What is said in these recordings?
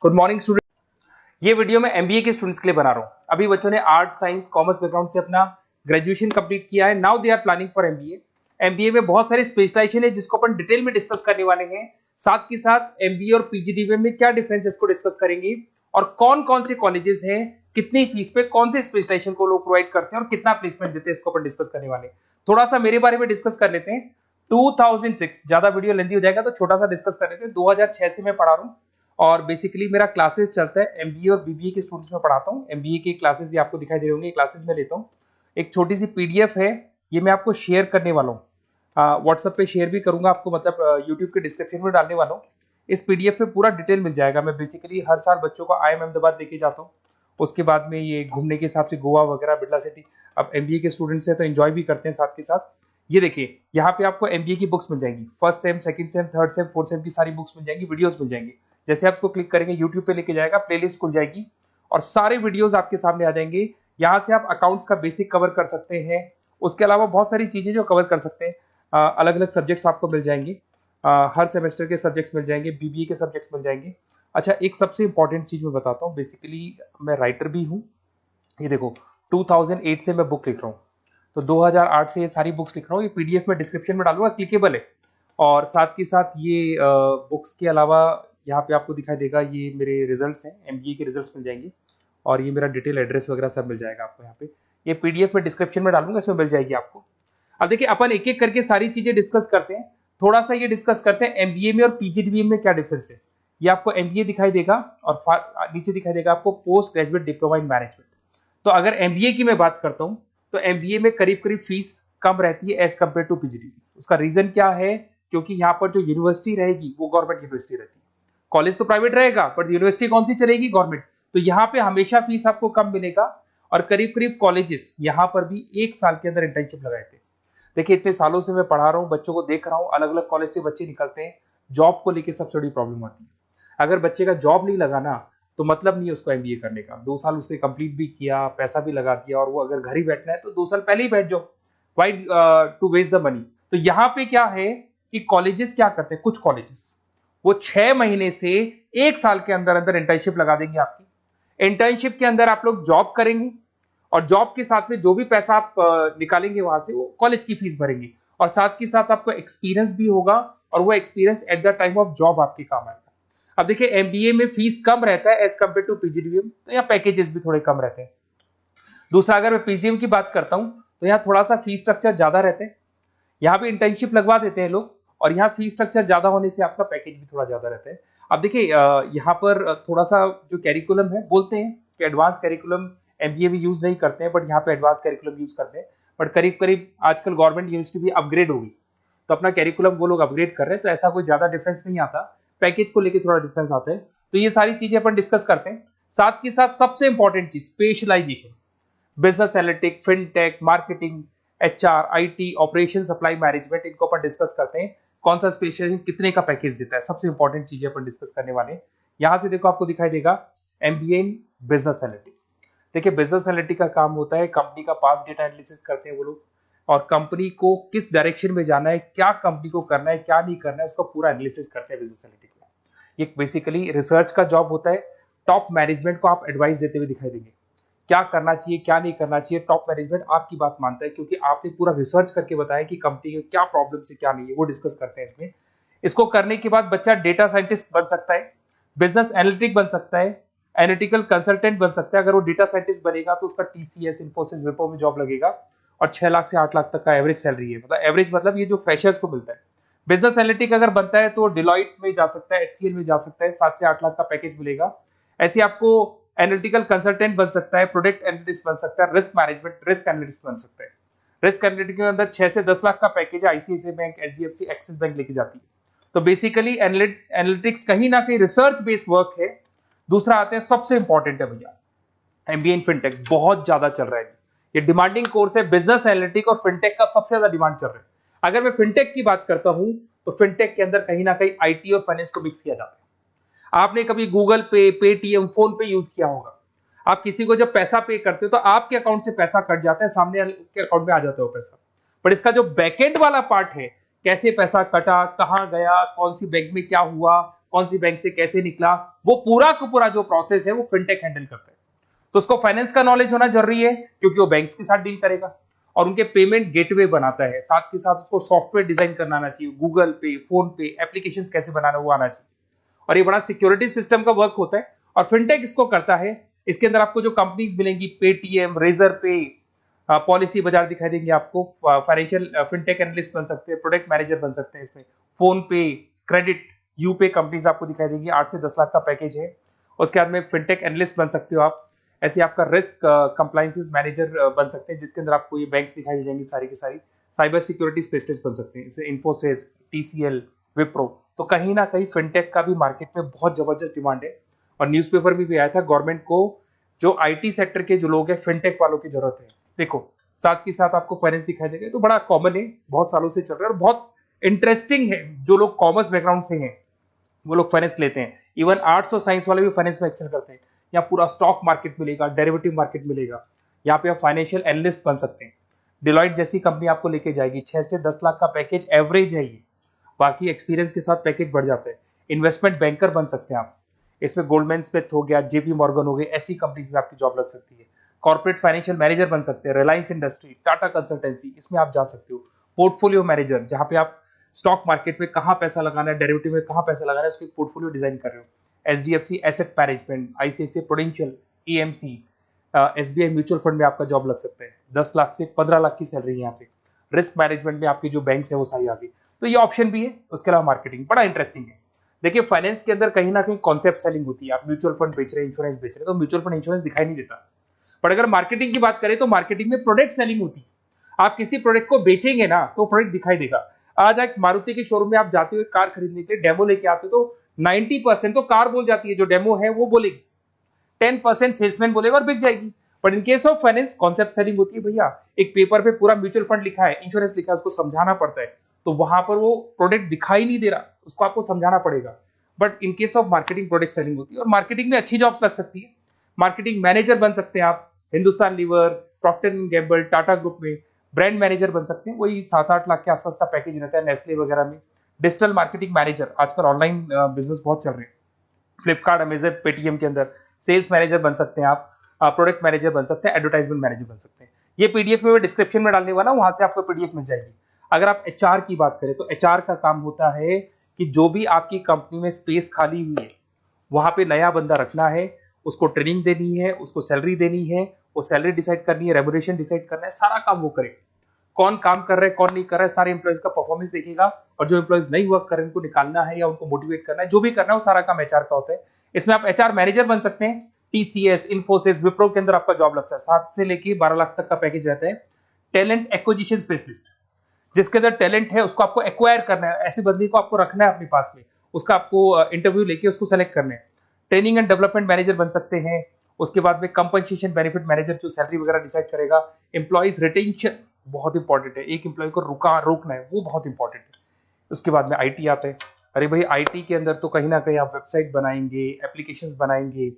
Good morning student. ये video मैं MBA के स्टूडेंट्स के लिए बना रहा हूँ। अभी बच्चों ने आर्ट साइंस कॉमर्स बैकग्राउंड से अपना ग्रेजुएशन कंप्लीट किया है। Now they are planning for MBA. MBA में बहुत सारे स्पेशलाइजेशन है जिसको अपन डिटेल में डिस्कस करने वाले हैं। साथ के साथ एमबीए और पीजीडीबीएम में क्या डिफरेंस है इसको डिस्कस करेंगे, और कौन कौन से कॉलेजेस हैं, कितनी फीस पे कौन से स्पेशलाइजेशन को लोग प्रोवाइड करते हैं और कितना प्लेसमेंट देते हैं, इसको अपन डिस्कस करने वाले हैं। थोड़ा सा मेरे बारे में डिस्कस कर लेते हैं। 2006, ज्यादा वीडियो लेंथी हो जाएगा तो छोटा सा डिस्कस कर लेते हैं। 2006 से मैं पढ़ा रहा हूँ और बेसिकली मेरा क्लासेस चलता है एमबीए और बीबीए के स्टूडेंट्स में पढ़ाता हूँ। एमबीए के क्लासेस ये आपको दिखाई दे रहे होंगे, क्लासेस में लेता हूँ। एक छोटी सी पीडीएफ है, ये मैं आपको शेयर करने वाला हूँ, व्हाट्सएप पे शेयर भी करूंगा आपको, मतलब यूट्यूब के डिस्क्रिप्शन में डालने वाला हूँ। इस पीडीएफ पे पूरा डिटेल मिल जाएगा। मैं बेसिकली हर साल बच्चों को IIM अहमदाबाद लेके जाता हूँ। उसके बाद में ये घूमने के हिसाब से गोवा वगैरह, बिरला सिटी। अब एमबीए के स्टूडेंट्स हैं तो एंजॉय भी करते हैं साथ के साथ। ये देखिए, यहाँ पे आपको एमबीए की बुक्स मिल जाएंगी। First sem, second same, third same, fourth same की सारी बुक्स मिल जाएंगी, वीडियोस मिल जाएंगी। जैसे आप इसको क्लिक करेंगे यूट्यूब पे लेके जाएगा, प्लेलिस्ट खुल जाएगी और सारे वीडियोस आपके सामने आ जाएंगे। यहाँ से आप अकाउंट्स का बेसिक कवर कर सकते हैं। उसके अलावा बहुत सारी चीजें जो कवर कर सकते हैं। अलग अलग सब्जेक्ट्स आपको मिल जाएंगे, हर सेमेस्टर के सब्जेक्ट्स मिल जाएंगे, बीबीए के सब्जेक्ट्स मिल जाएंगे। अच्छा, एक सबसे इंपॉर्टेंट चीज मैं बताता हूँ। बेसिकली मैं राइटर भी हूँ। ये देखो, 2008 से मैं बुक लिख रहा हूँ, तो 2008 से ये सारी बुक्स लिख रहा हूँ। ये पीडीएफ में डिस्क्रिप्शन में डालूंगा, क्लिकेबल है। और साथ के साथ ये बुक्स के अलावा यहाँ पे आपको दिखाई देगा, ये मेरे रिजल्ट्स हैं, एमबीए के रिजल्ट्स मिल जाएंगे। और ये मेरा डिटेल एड्रेस वगैरह सब मिल जाएगा आपको यहाँ पे। ये पीडीएफ में डिस्क्रिप्शन में डालूंगा, इसमें मिल जाएगी आपको। अब देखिए, अपन एक एक करके सारी चीजें डिस्कस करते हैं। थोड़ा सा ये डिस्कस करते हैं एमबीए में और पीजीडीबीएम में क्या डिफरेंस है। ये आपको एमबीए दिखाई देगा और नीचे दिखाई देगा आपको post graduate diploma in management. तो अगर एमबीए की मैं बात करता हूं तो एमबीए में करीब करीब फीस कम रहती है एज कंपेयर टू पीजीडीबीएम। उसका रीजन क्या है? क्योंकि यहाँ पर जो यूनिवर्सिटी रहेगी वो गवर्नमेंट यूनिवर्सिटी रहती है। कॉलेज तो प्राइवेट रहेगा पर यूनिवर्सिटी कौन सी चलेगी? गवर्नमेंट। तो यहाँ पे हमेशा फीस आपको कम मिलेगा। और करीब करीब कॉलेजेस यहाँ पर भी 1 साल के अंदर इंटर्नशिप लगाए थे। देखिए, इतने सालों से मैं पढ़ा रहा हूँ, बच्चों को देख रहा हूँ, अलग अलग कॉलेज से बच्चे निकलते हैं। जॉब को लेकर सबसे बड़ी प्रॉब्लम आती है। अगर बच्चे का जॉब नहीं लगाना तो मतलब नहीं है उसको एमबीए करने का। 2 साल उसने कंप्लीट भी किया, पैसा भी लगा दिया, और वो अगर घर ही बैठना है तो 2 साल पहले ही बैठ जाओ। Why to waste the money? तो यहाँ पे क्या है कि कॉलेजेस क्या करते हैं, कुछ कॉलेजेस वो 6 महीने से 1 साल के अंदर अंदर इंटर्नशिप लगा देंगे आपकी। इंटर्नशिप के अंदर आप लोग जॉब करेंगे और जॉब के साथ में जो भी पैसा आप निकालेंगे वहां से, वो कॉलेज की फीस भरेंगे। और साथ के साथ आपको एक्सपीरियंस भी होगा, और वो experience at the time of job आपके काम आएगा। अब देखिए, एमबीए में फीस कम रहता है एज कंपेयर टू पीजीडीबीएम, तो यहाँ पैकेजेस भी थोड़े कम रहते हैं। दूसरा, अगर मैं पीजीडीबीएम की बात करता हूं तो यहाँ थोड़ा सा फीस स्ट्रक्चर ज्यादा रहते हैं। यहाँ भी इंटर्नशिप लगवा देते हैं लोग, और यहाँ फीस स्ट्रक्चर ज्यादा होने से आपका पैकेज भी थोड़ा ज्यादा रहता है। अब देखिए, यहाँ पर थोड़ा सा जो कैरिकुलम है, बोलते हैं कि एडवांस कैरिकुलम एमबीए भी यूज नहीं करते हैं, बट यहाँ पे एडवांस कैरिकुलम यूज करते हैं। बट करीब करीब आजकल गवर्नमेंट यूनिवर्सिटी भी अपग्रेड होगी, तो अपना कैरिकुलम वो लोग अपग्रेड कर रहे हैं, तो ऐसा कोई ज्यादा डिफरेंस नहीं आता। पैकेज को लेके थोड़ा डिफरेंस आता है। तो ये सारी चीजें अपन डिस्कस करते हैं। साथ के साथ सबसे इंपॉर्टेंट चीज, specialisation, business analytic, fintech, marketing, HR, IT, operation, supply management, इनको अपन डिस्कस करते हैं। कौन सा स्पेशलाइजेशन कितने का पैकेज देता है, सबसे इंपॉर्टेंट चीजें अपन डिस्कस करने वाले हैं। यहां से देखो, आपको दिखाई देगा एमबीए इन बिजनेस एनालिटिक। देखिए, बिजनेस एनालिटिक का काम होता है, कंपनी का पास डेटा एनालिसिस करते हैं वो लोग, और कंपनी को किस डायरेक्शन में जाना है, क्या कंपनी को करना है, क्या नहीं करना है, उसका पूरा एनालिसिस करते हैं बिजनेस एनालिटिक में। ये बेसिकली रिसर्च का जॉब होता है। टॉप मैनेजमेंट को आप एडवाइस देते हुए दिखाई देंगे, क्या करना चाहिए, क्या नहीं करना चाहिए। टॉप मैनेजमेंट आपकी बात मानता है, क्योंकि आपने पूरा रिसर्च करके बताया कि कंपनी के क्या प्रॉब्लम है, क्या नहीं है, वो डिस्कस करते हैं इसमें। इसको करने के बाद बच्चा डेटा साइंटिस्ट बन सकता है, बिजनेस एनालिटिक बन सकता है, एनालिटिकल कंसल्टेंट बन सकता है। अगर वो डेटा साइंटिस्ट बनेगा तो उसका टीसीएस, इन्फोसिस, विप्रो में जॉब लगेगा, और 6 लाख से 8 लाख तक का एवरेज सैलरी है। मतलब एवरेज मतलब ये जो फ्रेशर्स को मिलता है। बिजनेस एनालिटिक अगर बनता है तो डिलॉइट में जा सकता है, एचसीएल में जा सकता है, 7 से 8 लाख का पैकेज मिलेगा। ऐसे आपको एनालिटिकल कंसल्टेंट बन सकता है, प्रोडक्ट एनालिस्ट बन सकता है, रिस्क मैनेजमेंट, रिस्क एनालिस्ट बन सकता है। रिस्क एनालिटिक के अंदर 6 से 10 लाख का पैकेज है, ICICI bank, HDFC, axis bank लेके जाती है। तो बेसिकली एनालिटिक्स कहीं ना कहीं रिसर्च बेस्ड वर्क है। दूसरा आते हैं, सबसे इंपॉर्टेंट है भैया, एमबीए इन फिनटेक बहुत ज्यादा चल रहा है। ये डिमांडिंग कोर्स है। बिजनेस एनालिटिक और फिनटेक का सबसे ज्यादा डिमांड चल रहा है। अगर मैं फिनटेक की बात करता हूं तो फिनटेक के अंदर कहीं ना कहीं आईटी और फाइनेंस को मिक्स किया जाता है। आपने कभी गूगल पे, पेटीएम, फोन पे यूज किया होगा। आप किसी को जब पैसा पे करते हो तो आपके अकाउंट से पैसा कट जाता है, सामने के अकाउंट में आ जाता है वो पैसा। पर इसका जो बैकएंड वाला पार्ट है, कैसे पैसा कटा, कहां गया, कौन सी बैंक में क्या हुआ, कौन सी बैंक से कैसे निकला, वो पूरा का पूरा जो प्रोसेस है वो फिनटेक हैंडल करता है। तो उसको फाइनेंस का नॉलेज होना जरूरी है क्योंकि वो बैंक्स के साथ डील करेगा और उनके पेमेंट गेटवे बनाता है। साथ के साथ उसको सॉफ्टवेयर डिजाइन करना आना चाहिए, गूगल पे, फोन पे, एप्लीकेशंस कैसे बनाना वो आना चाहिए। और ये बड़ा सिक्योरिटी सिस्टम का वर्क होता है और फिनटेक इसको करता है। इसके अंदर आपको जो कंपनीज मिलेंगी, पेटीएम, रेजर पे, पॉलिसी बाजार दिखाई देंगे आपको, फाइनेंशियल फिनटेक एनालिस्ट बन सकते हैं, प्रोडक्ट मैनेजर बन सकते हैं इसमें, फोन पे, क्रेडिट, यूपे कंपनीज आपको दिखाई देंगी। 8 से 10 लाख का पैकेज है। उसके बाद में फिनटेक एनालिस्ट बन सकते हो आप। ऐसे आपका रिस्क कंप्लायंसेस मैनेजर बन सकते हैं जिसके अंदर आपको ये बैंक्स दिखाई दे जाएंगी सारी की सारी। साइबर सिक्योरिटी स्पेशलिस्ट बन सकते हैं जैसे इन्फोसिस, टीसीएल, विप्रो। तो कहीं ना कहीं फिनटेक का भी मार्केट में बहुत जबरदस्त डिमांड है और न्यूज़पेपर में भी आया था गवर्नमेंट को जो आईटी सेक्टर के जो लोग हैं फिनटेक वालों की जरूरत है। देखो साथ के साथ आपको फाइनेंस दिखाई देगा, तो बड़ा कॉमन है, बहुत सालों से चल रहा है और बहुत इंटरेस्टिंग है। जो लोग कॉमर्स बैकग्राउंड से हैं वो लोग फाइनेंस लेते हैं। इवन आर्ट्स और साइंस वाले भी फाइनेंस में एक्सेल करते हैं। यहाँ पूरा स्टॉक मार्केट मिलेगा, डेरिवेटिव मार्केट मिलेगा। यहाँ पे आप फाइनेंशियल एनालिस्ट बन सकते हैं। डिलॉइट जैसी कंपनी आपको लेके जाएगी। 6 से 10 लाख का पैकेज एवरेज है ये, बाकी एक्सपीरियंस के साथ पैकेज बढ़ जाता है। इन्वेस्टमेंट बैंकर बन सकते हैं आप, इसमें गोल्डमैन स्मिथ हो गया, जेपी मॉर्गन हो गए, ऐसी कंपनीज में आपकी जॉब लग सकती है। कॉर्पोरेट फाइनेंशियल मैनेजर बन सकते हैं, रिलायंस इंडस्ट्री, टाटा कंसल्टेंसी, इसमें आप जा सकते हो। पोर्टफोलियो मैनेजर, जहां पे आप स्टॉक मार्केट में कहां पैसा लगाना है, डेरिवेटिव में कहां पैसा लगाना है, उसको एक पोर्टफोलियो डिजाइन कर रहे हो। HDFC asset management, ICICI prudential, EMC, SBI mutual fund में आपका जॉब लग सकता है। 10 लाख से 15 लाख की सैलरी है यहाँ पे। रिस्क मैनेजमेंट में आपकी जो बैंक्स है वो सारी आ गई। तो ये ऑप्शन भी है। उसके अलावा मार्केटिंग बड़ा इंटरेस्टिंग है। देखिए फाइनेंस के अंदर कहीं ना कहीं कॉन्सेप्ट सेलिंग होती है। आप म्यूचुअल फंड बेच रहे हैं, इंश्योरेंस बेच रहे हैं, तो म्यूचुअल फंड इंश्योरेंस दिखाई नहीं देता। पर अगर मार्केटिंग की बात करें तो मार्केटिंग में प्रोडक्ट सेलिंग होती है। आप किसी प्रोडक्ट को बेचेंगे ना तो प्रोडक्ट दिखाई देगा। आज एक मारुति के शोरूम में आप जाते हुए कार खरीदने के लिए डेमो लेके आते हो तो 90% तो कार बोल जाती है, जो डेमो है वो बोलेगी, 10% सेल्समैन बोलेगा और बिक जाएगी। But in case of finance concept selling होती है। भैया एक पेपर पे पूरा म्यूचुअल फंड लिखा है, इंश्योरेंस लिखा है, उसको समझाना पड़ता है। तो वहां पर वो प्रोडक्ट दिखाई नहीं दे रहा, उसको आपको समझाना पड़ेगा। But in case of marketing product selling होती है और मार्केटिंग में अच्छी जॉब्स लग सकती है। मार्केटिंग मैनेजर बन सकते हैं आप, Hindustan Lever, Procter and Gamble, Tata group में ब्रांड मैनेजर बन सकते हैं। वही 7-8 लाख के आसपास का पैकेज रहता है, नेस्ले वगैरह में। डिजिटल मार्केटिंग मैनेजर, आजकल ऑनलाइन बिजनेस बहुत चल रहे हैं, फ्लिपकार्ट, अमेजन, पेटीएम के अंदर सेल्स मैनेजर बन सकते हैं आप, प्रोडक्ट मैनेजर बन सकते हैं, एडवर्टाइजमेंट मैनेजर बन सकते हैं। ये पीडीएफ में मैं डिस्क्रिप्शन में डालने वाला हूं, वहां से आपको पीडीएफ मिल जाएगी। अगर आप एचआर की बात करें तो एचआर का काम होता है कि जो भी आपकी कंपनी में स्पेस खाली हुई है वहां पे नया बंदा रखना है, उसको ट्रेनिंग देनी है, उसको सैलरी देनी है, वो सैलरी डिसाइड करनी है, रेम्यूनरेशन डिसाइड करना है, सारा काम वो करे। कौन काम कर रहा है, कौन नहीं कर रहा है, सारे एम्प्लॉइज का परफॉर्मेंस देखेगा और जो एम्प्लॉइज नहीं वर्क कर रहे हैं उनको निकालना है या उनको मोटिवेट करना है, जो भी करना है वो सारा काम एचआर का होता है। इसमें आप एचआर मैनेजर बन सकते हैं। टीसीएस, इन्फोसिस, विप्रो के अंदर आपका जॉब लग सकता है। 7 से लेके 12 लाख तक का पैकेज रहता है। टैलेंट एक्विजिशन स्पेशलिस्ट, जिसके अंदर टैलेंट है उसको आपको एक्वायर करना है, ऐसे बंदी को आपको रखना है अपने पास में, उसका आपको इंटरव्यू लेके उसको सेलेक्ट करना है। ट्रेनिंग एंड डेवलपमेंट मैनेजर बन सकते हैं। उसके बाद में कंपनसेशन बेनिफिट मैनेजर, जो सैलरी वगैरह डिसाइड करेगा। एम्प्लॉइज रिटेंशन बहुत इंपॉर्टेंट है, एक एम्प्लॉय को रोकना है, वो बहुत इंपॉर्टेंट है। उसके बाद में आईटी आता है। अरे भाई आईटी के अंदर तो कहीं ना कहीं आप वेबसाइट बनाएंगे, एप्लीकेशंस बनाएंगे,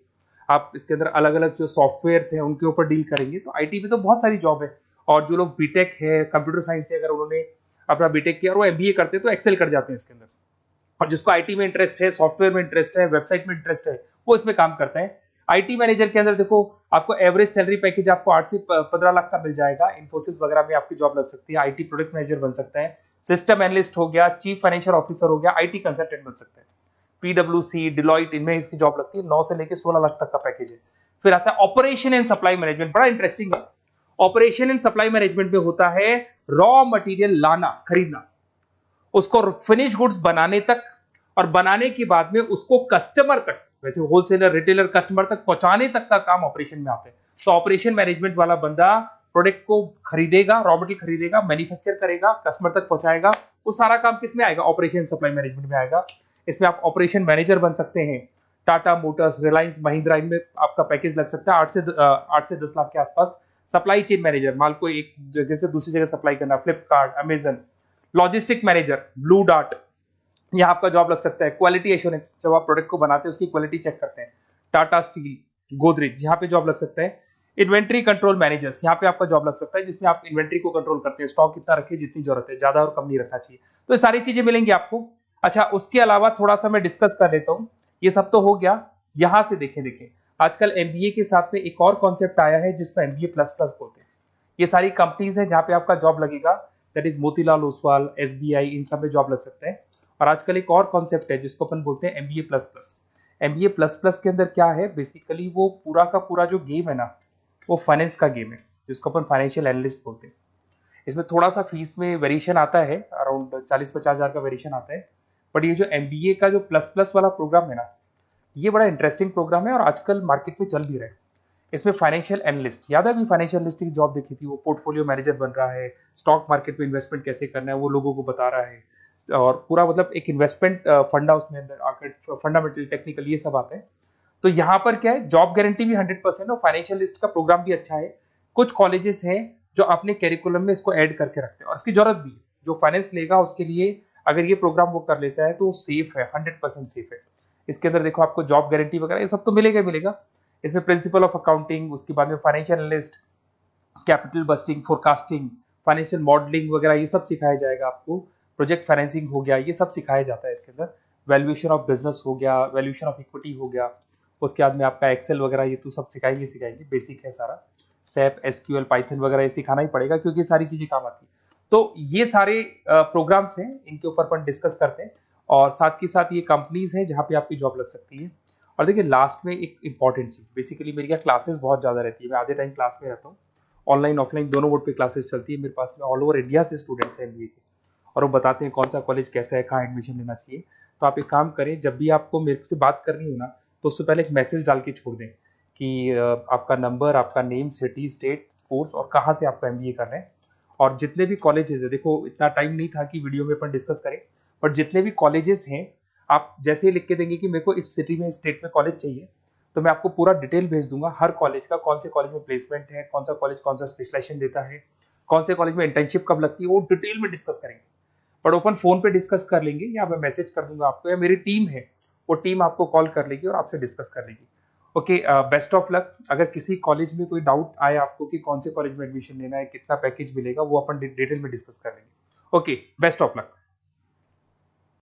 आप इसके अंदर अलग अलग जो सॉफ्टवेयर्स हैं उनके ऊपर डील करेंगे। तो आईटी में तो बहुत सारी जॉब है। और जो लोग बीटेक है, कंप्यूटर साइंस से अगर उन्होंने अपना बीटेक किया और वो एमबीए करते हैं तो एक्सेल कर जाते हैं इसके अंदर। और जिसको आईटी में इंटरेस्ट है, सॉफ्टवेयर में इंटरेस्ट है, वेबसाइट में इंटरेस्ट है, वो इसमें काम करता है। आईटी मैनेजर के अंदर देखो आपको एवरेज सैलरी पैकेज आपको 8 से 15 लाख का मिल जाएगा। इन्फोसिस वगैरह में आपकी जॉब लग सकती है। आईटी प्रोडक्ट मैनेजर बन सकता है। सिस्टम एनालिस्ट हो गया, चीफ फाइनेंशियल ऑफिसर हो गया, आईटी कंसल्टेंट बन सकते हैं। पीडब्ल्यूसी, डिलॉइट, इनमें इसकी जॉब लगती है। 9 से लेकर 16 लाख तक का पैकेज है। फिर आता है ऑपरेशन एंड सप्लाई मैनेजमेंट, बड़ा इंटरेस्टिंग है। ऑपरेशन एंड सप्लाई मैनेजमेंट में होता है रॉ मटेरियल लाना, खरीदना, उसको फिनिश गुड्स बनाने तक और बनाने के बाद में उसको कस्टमर तक, वैसे होलसेलर, रिटेलर, कस्टमर तक पहुंचाने तक का काम ऑपरेशन में आता है। तो ऑपरेशन मैनेजमेंट वाला बंदा प्रोडक्ट को खरीदेगा, रॉ मटेरियल खरीदेगा, मैन्युफैक्चर करेगा, कस्टमर तक पहुंचाएगा। वो सारा काम किस में आएगा? ऑपरेशन सप्लाई मैनेजमेंट में आएगा। इसमें आप ऑपरेशन मैनेजर बन सकते हैं। टाटा मोटर्स, रिलायंस, महिंद्रा, इनमें आपका पैकेज लग सकता है 8 से 10 लाख के आसपास। सप्लाई चेन मैनेजर, माल को एक जगह से दूसरी जगह सप्लाई करना, Flipkart, Amazon. Logistic manager, blue dart, यहाँ आपका जॉब लग सकता है। क्वालिटी एश्योरेंस, जब आप प्रोडक्ट को बनाते हैं उसकी क्वालिटी चेक करते हैं। टाटा स्टील, गोदरेज, यहाँ पे जॉब लग सकता है। इन्वेंट्री कंट्रोल मैनेजर्स, यहाँ पे आपका जॉब लग सकता है, जिसमें आप इन्वेंट्री को कंट्रोल करते हैं, स्टॉक कितना रखे, जितनी जरूरत है, ज्यादा और कम नहीं रखना चाहिए। तो ये सारी चीजें मिलेंगी आपको। अच्छा, उसके अलावा थोड़ा सा मैं डिस्कस कर लेता हूँ। ये सब तो हो गया। यहाँ से देखें आजकल एमबीए के साथ में एक और कॉन्सेप्ट आया है जिसको एमबीए प्लस प्लस बोलते हैं। ये सारी कंपनीज हैं जहाँ पे आपका जॉब लगेगा, that is Motilal Oswal, SBI, इन सब में जॉब लग सकता है। और आजकल एक और कॉन्सेप्ट है जिसको अपन बोलते हैं MBA plus plus. MBA plus plus के अंदर क्या है, बेसिकली वो पूरा का पूरा जो गेम है ना, वो फाइनेंस का गेम है, जिसको अपन फाइनेंशियल एनालिस्ट बोलते हैं। इसमें थोड़ा सा फीस में वेरिएशन आता है, अराउंड 40-50 हज़ार का वेरिएशन आता है। बट ये जो एमबीए का जो प्लस प्लस वाला प्रोग्राम है ना, ये बड़ा इंटरेस्टिंग प्रोग्राम है और आजकल मार्केट में चल भी रहा है। इसमें फाइनेंशियल एनालिस्ट, याद है अभी फाइनेंशियल एनालिस्ट की जॉब देखी थी, वो पोर्टफोलियो मैनेजर बन रहा है, स्टॉक मार्केट में इन्वेस्टमेंट कैसे करना है वो लोगों को बता रहा है, और पूरा मतलब एक इन्वेस्टमेंट फंडा उसमें अंदर आकर फंडामेंटल टेक्निकल ये सब आता है। तो यहाँ पर क्या है, जॉब गारंटी भी 100% और फाइनेंशियल लिस्ट का प्रोग्राम भी अच्छा है। कुछ कॉलेजेस हैं जो अपने कैरिकुलम में इसको ऐड करके रखते हैं और इसकी जरूरत भी है। जो फाइनेंस लेगा उसके लिए अगर ये प्रोग्राम वो कर लेता है तो वो सेफ है, 100% सेफ है। इसके अंदर देखो आपको जॉब गारंटी वगैरह ये सब तो मिलेगा ही मिलेगा। इसमें प्रिंसिपल ऑफ अकाउंटिंग, उसके बाद में financial analyst, capital budgeting, forecasting, financial modelling वगैरह ये सब सिखाया जाएगा आपको। प्रोजेक्ट फाइनेंसिंग हो गया, ये सब सिखाया जाता है इसके अंदर। वैल्यूएशन ऑफ बिजनेस हो गया, वैल्यूएशन ऑफ इक्विटी हो गया। उसके बाद में आपका एक्सेल वगैरह ये तो सब सिखाएंगे, बेसिक है सारा। सैप, एसक्यूएल, पाइथन वगैरह ये सिखाना ही पड़ेगा क्योंकि सारी चीजें काम आती है। तो ये सारे प्रोग्राम्स हैं, इनके ऊपर अपन डिस्कस करते हैं। और साथ के साथ ये कंपनीज हैं जहाँ पे आपकी जॉब लग सकती है। और देखिए लास्ट में एक इंपॉर्टेंट चीज, बेसिकली मेरी क्या क्लासेस बहुत ज्यादा रहती है, मैं आधे टाइम क्लास में रहता हूँ। ऑनलाइन ऑफलाइन दोनों मोड पे क्लासेस चलती है मेरे पास में। ऑल ओवर इंडिया से स्टूडेंट्स हैं एमबीए के, और वो बताते हैं कौन सा कॉलेज कैसा है, कहाँ एडमिशन लेना चाहिए। तो आप एक काम करें, जब भी आपको मेरे से बात करनी हो ना, तो उससे पहले एक मैसेज डाल के छोड़ दें कि आपका नंबर, आपका नेम, सिटी, स्टेट, कोर्स और कहाँ से आपका एमबीए कर रहे हैं। और जितने भी कॉलेजेस है, देखो इतना टाइम नहीं था कि वीडियो में अपन डिस्कस करें, बट जितने भी कॉलेजेस हैं आप जैसे ही लिख के देंगे कि मेरे को इस सिटी में, स्टेट में कॉलेज चाहिए, तो मैं आपको पूरा डिटेल भेज दूंगा हर कॉलेज का, कौन से कॉलेज में प्लेसमेंट है, कौन सा कॉलेज कौन सा स्पेशलाइजेशन देता है, कौन से कॉलेज में इंटर्नशिप कब लगती है, वो डिटेल में डिस्कस करेंगे। बट ओपन फोन पे डिस्कस कर लेंगे, या मैं मैसेज कर दूंगा आपको, या मेरी टीम है वो टीम आपको कॉल कर लेगी और आपसे डिस्कस कर लेगी। Okay, best of luck. अगर किसी कॉलेज में कोई डाउट आए आपको कि कौन से कॉलेज में एडमिशन लेना है, कितना पैकेज मिलेगा, वो अपन डिटेल में डिस्कस कर लेंगे। Okay, best of luck.